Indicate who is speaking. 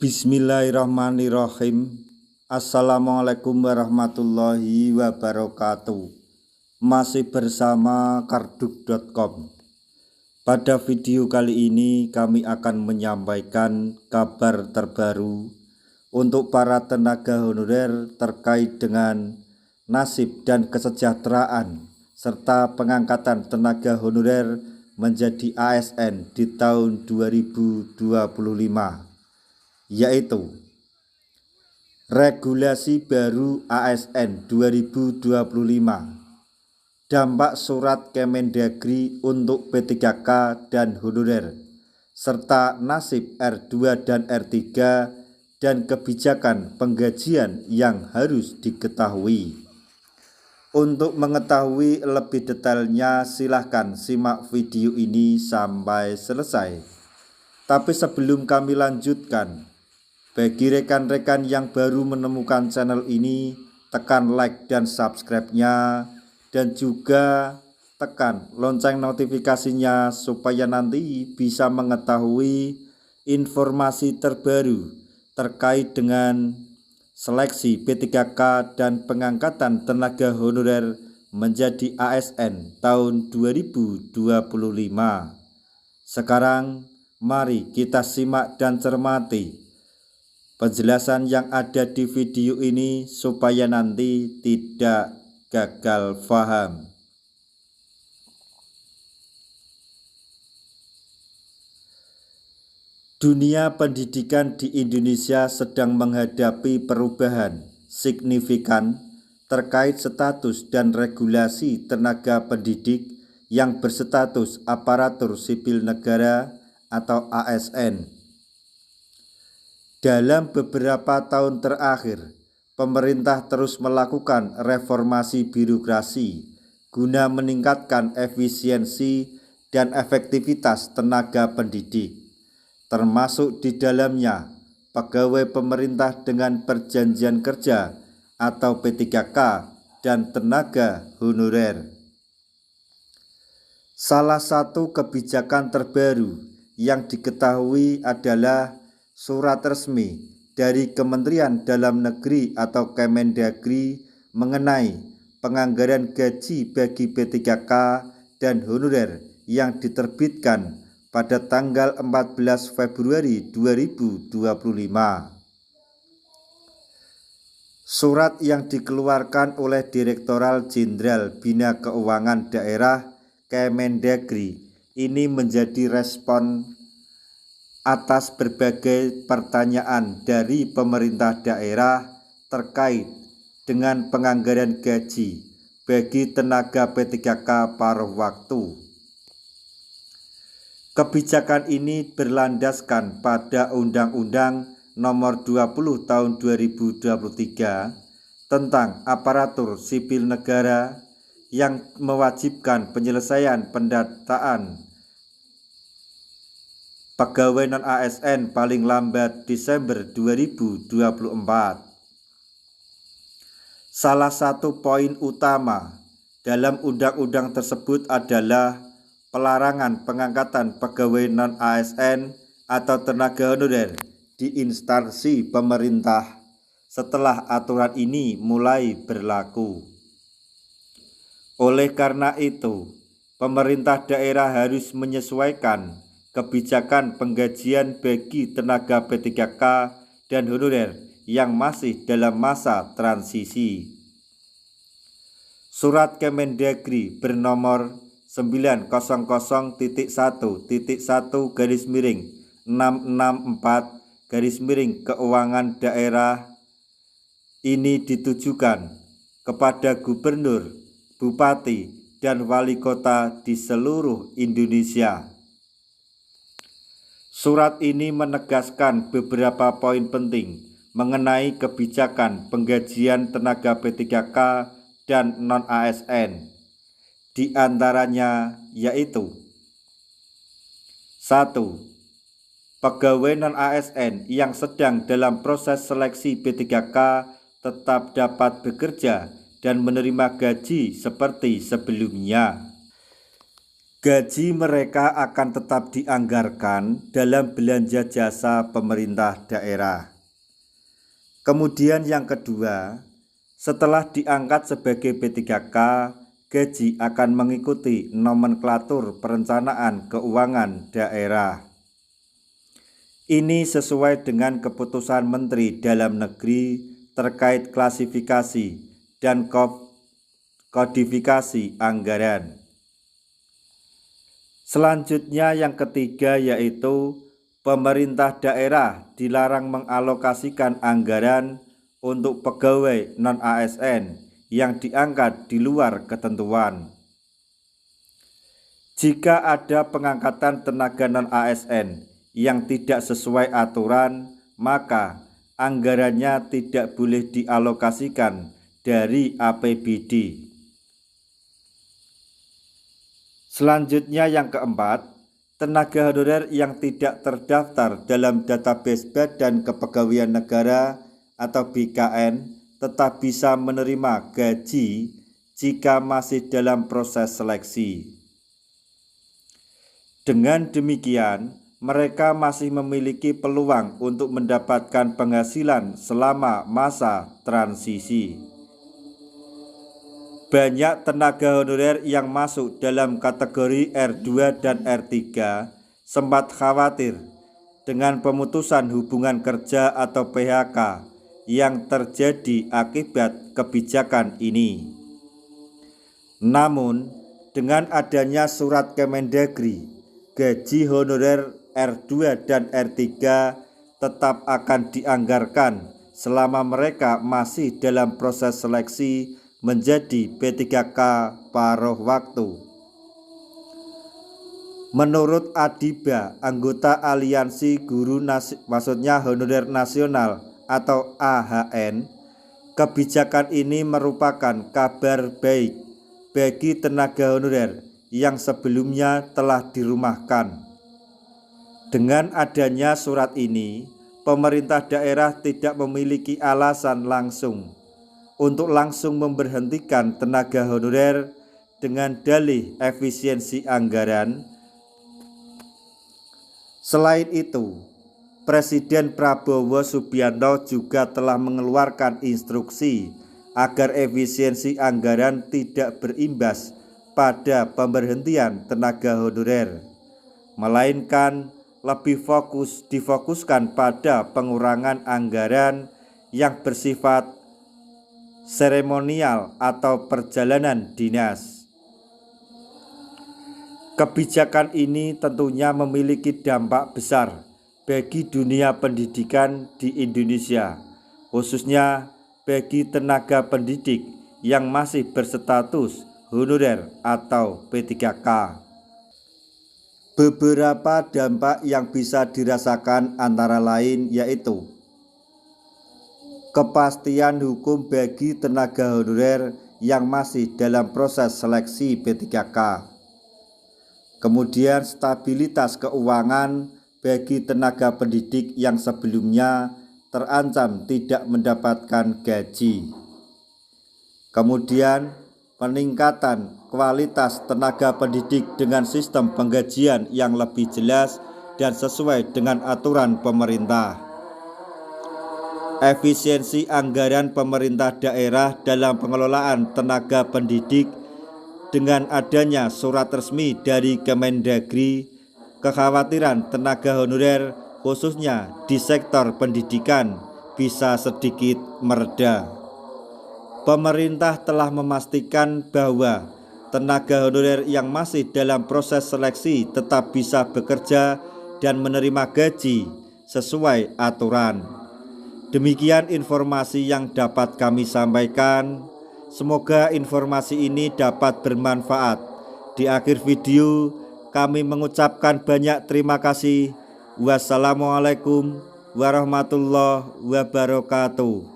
Speaker 1: Bismillahirrahmanirrahim. Assalamualaikum warahmatullahi wabarakatuh. Masih bersama karduk.com. Pada video kali ini kami akan menyampaikan kabar terbaru untuk para tenaga honorer terkait dengan nasib dan kesejahteraan serta pengangkatan tenaga honorer menjadi ASN di tahun 2025. Yaitu Regulasi Baru ASN 2025, Dampak Surat Kemendagri untuk P3K dan Honorer, serta nasib R2 dan R3 dan kebijakan penggajian yang harus diketahui. Untuk mengetahui lebih detailnya silahkan simak video ini sampai selesai. Tapi sebelum kami lanjutkan, bagi rekan-rekan yang baru menemukan channel ini, tekan like dan subscribe-nya, dan juga tekan lonceng notifikasinya supaya nanti bisa mengetahui informasi terbaru terkait dengan seleksi P3K dan pengangkatan tenaga honorer menjadi ASN tahun 2025. Sekarang mari kita simak dan cermati penjelasan yang ada di video ini supaya nanti tidak gagal paham. Dunia pendidikan di Indonesia sedang menghadapi perubahan signifikan terkait status dan regulasi tenaga pendidik yang berstatus aparatur sipil negara atau ASN. Dalam beberapa tahun terakhir, pemerintah terus melakukan reformasi birokrasi guna meningkatkan efisiensi dan efektivitas tenaga pendidik, termasuk di dalamnya pegawai pemerintah dengan perjanjian kerja atau P3K dan tenaga honorer. Salah satu kebijakan terbaru yang diketahui adalah Surat resmi dari Kementerian Dalam Negeri atau Kemendagri mengenai penganggaran gaji bagi P3K dan honorer yang diterbitkan pada tanggal 14 Februari 2025. Surat yang dikeluarkan oleh Direktorat Jenderal Bina Keuangan Daerah Kemendagri ini menjadi respon atas berbagai pertanyaan dari pemerintah daerah terkait dengan penganggaran gaji bagi tenaga P3K paruh waktu. Kebijakan ini berlandaskan pada Undang-Undang Nomor 20 Tahun 2023 tentang aparatur sipil negara yang mewajibkan penyelesaian pendataan pegawai non-ASN paling lambat Desember 2024. Salah satu poin utama dalam undang-undang tersebut adalah pelarangan pengangkatan pegawai non-ASN atau tenaga honorer di instansi pemerintah setelah aturan ini mulai berlaku. Oleh karena itu, pemerintah daerah harus menyesuaikan kebijakan penggajian bagi tenaga P3K dan honorer yang masih dalam masa transisi. Surat Kemendagri bernomor 900.1/664 Keuangan Daerah ini ditujukan kepada gubernur, bupati, dan wali kota di seluruh Indonesia. Surat ini menegaskan beberapa poin penting mengenai kebijakan penggajian tenaga P3K dan non-ASN. Di antaranya yaitu 1. Pegawai non-ASN yang sedang dalam proses seleksi P3K tetap dapat bekerja dan menerima gaji seperti sebelumnya. gaji mereka akan tetap dianggarkan dalam belanja jasa pemerintah daerah. Kemudian yang kedua, setelah diangkat sebagai P3K, gaji akan mengikuti nomenklatur perencanaan keuangan daerah. Ini sesuai dengan keputusan Menteri Dalam Negeri terkait klasifikasi dan kodifikasi anggaran. Selanjutnya yang ketiga yaitu pemerintah daerah dilarang mengalokasikan anggaran untuk pegawai non-ASN yang diangkat di luar ketentuan. Jika ada pengangkatan tenaga non-ASN yang tidak sesuai aturan, maka anggarannya tidak boleh dialokasikan dari APBD. Selanjutnya yang keempat, tenaga honorer yang tidak terdaftar dalam database Badan Kepegawaian Negara atau BKN tetap bisa menerima gaji jika masih dalam proses seleksi. Dengan demikian, mereka masih memiliki peluang untuk mendapatkan penghasilan selama masa transisi. Banyak tenaga honorer yang masuk dalam kategori R2 dan R3 sempat khawatir dengan pemutusan hubungan kerja atau PHK yang terjadi akibat kebijakan ini. Namun, dengan adanya surat Kemendagri, gaji honorer R2 dan R3 tetap akan dianggarkan selama mereka masih dalam proses seleksi menjadi P3K paruh waktu. Menurut Adiba, anggota Aliansi Guru Honorer Nasional atau AHN, kebijakan ini merupakan kabar baik bagi tenaga honorer yang sebelumnya telah dirumahkan. Dengan adanya surat ini, pemerintah daerah tidak memiliki alasan langsung untuk langsung memberhentikan tenaga honorer dengan dalih efisiensi anggaran. Selain itu, Presiden Prabowo Subianto juga telah mengeluarkan instruksi agar efisiensi anggaran tidak berimbas pada pemberhentian tenaga honorer, melainkan lebih difokuskan pada pengurangan anggaran yang bersifat seremonial atau perjalanan dinas. Kebijakan ini tentunya memiliki dampak besar bagi dunia pendidikan di Indonesia, khususnya bagi tenaga pendidik yang masih berstatus honorer atau P3K. Beberapa dampak yang bisa dirasakan antara lain yaitu kepastian hukum bagi tenaga honorer yang masih dalam proses seleksi P3K. Kemudian stabilitas keuangan bagi tenaga pendidik yang sebelumnya terancam tidak mendapatkan gaji. Kemudian peningkatan kualitas tenaga pendidik dengan sistem penggajian yang lebih jelas dan sesuai dengan aturan pemerintah. Efisiensi anggaran pemerintah daerah dalam pengelolaan tenaga pendidik dengan adanya surat resmi dari Kemendagri, kekhawatiran tenaga honorer khususnya di sektor pendidikan bisa sedikit mereda. Pemerintah telah memastikan bahwa tenaga honorer yang masih dalam proses seleksi tetap bisa bekerja dan menerima gaji sesuai aturan. Demikian informasi yang dapat kami sampaikan. Semoga informasi ini dapat bermanfaat. Di akhir video, kami mengucapkan banyak terima kasih. Wassalamualaikum warahmatullahi wabarakatuh.